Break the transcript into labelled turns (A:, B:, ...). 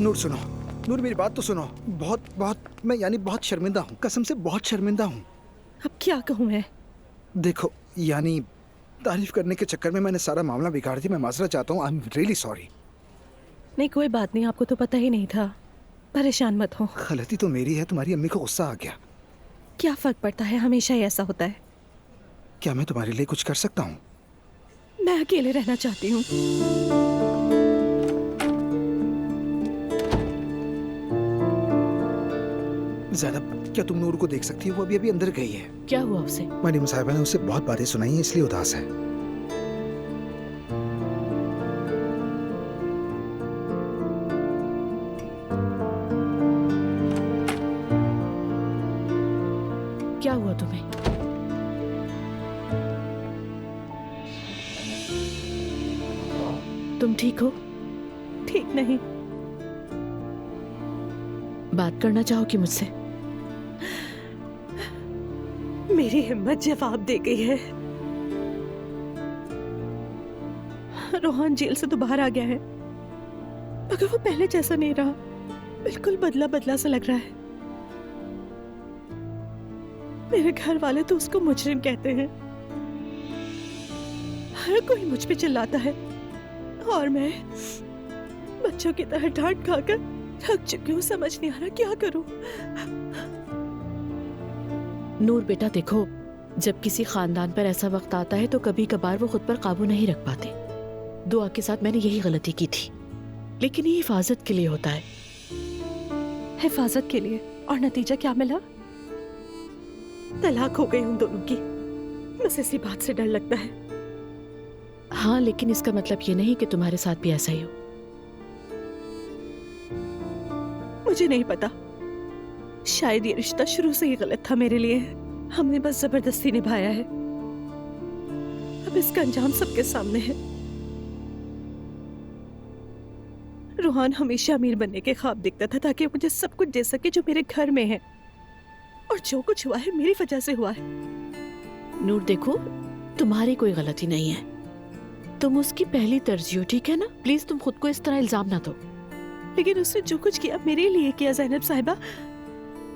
A: नूर सुनो, नूर मेरी बात तो सुनो। मैं बहुत शर्मिंदा हूँ, कसम से बहुत शर्मिंदा हूँ।
B: अब क्या कहूँ मैं?
A: देखो तारीफ करने के चक्कर में मैंने सारा मामला बिगाड़ दिया। मैं माजरा चाहता हूँ। I am really sorry.
B: नहीं कोई बात नहीं, आपको तो पता ही नहीं था। परेशान मत हो।
A: गलती तो मेरी है, तुम्हारी अम्मी को गुस्सा आ गया।
B: क्या फर्क पड़ता है, हमेशा ही ऐसा होता है।
A: क्या मैं तुम्हारे लिए कुछ कर सकता हूँ?
B: मैं अकेले रहना चाहती हूँ।
A: ज़ैनब, क्या तुम नूर को देख सकती हो? वो अभी अभी अंदर गई है।
B: क्या हुआ उसे?
A: मरियम साहिबा ने उसे बहुत बातें सुनाई है, इसलिए उदास है।
B: क्या हुआ तुम्हें? तुम ठीक हो? ठीक नहीं। बात करना चाहोगी मुझसे? मेरी हिम्मत जवाब दे गई है। रोहान जेल से तो बाहर आ गया है, मगर वो पहले जैसा नहीं रहा। बिल्कुल बदला बदला सा लग रहा है। मेरे घर वाले तो उसको मुजरिम कहते हैं। हर कोई मुझ पे चिल्लाता है और मैं बच्चों की तरह डांट खाकर थक चुकी हूँ। समझ नहीं आ रहा क्या करूं। नूर बेटा देखो, जब किसी खानदान पर ऐसा वक्त आता है तो कभी कभार वो खुद पर काबू नहीं रख पाते। दुआ के साथ मैंने यही गलती की थी, लेकिन ये हिफाजत के लिए होता है। हिफाजत के लिए? और नतीजा क्या मिला? तलाक हो गई उन दोनों की। बस इसी बात से डर लगता है। हाँ, लेकिन इसका मतलब ये नहीं कि तुम्हारे साथ भी ऐसा ही हो। मुझे नहीं पता, शायद ये रिश्ता शुरू से ही गलत था मेरे लिए। हमने बस जबरदस्ती निभाया है। अब इसका अंजाम सबके सामने है। रोहान हमेशा अमीर बनने के ख्वाब देखता था ताकि मुझे सब कुछ दे सके जो मेरे घर में है, और जो कुछ हुआ है मेरी वजह से हुआ है। नूर देखो, तुम्हारी कोई गलती नहीं है। तुम उसकी पहली तरजीह हो, ठीक है ना? प्लीज तुम खुद को इस तरह इल्जाम ना दो। लेकिन उसने जो कुछ किया मेरे लिए किया ज़ैनब साहिबा।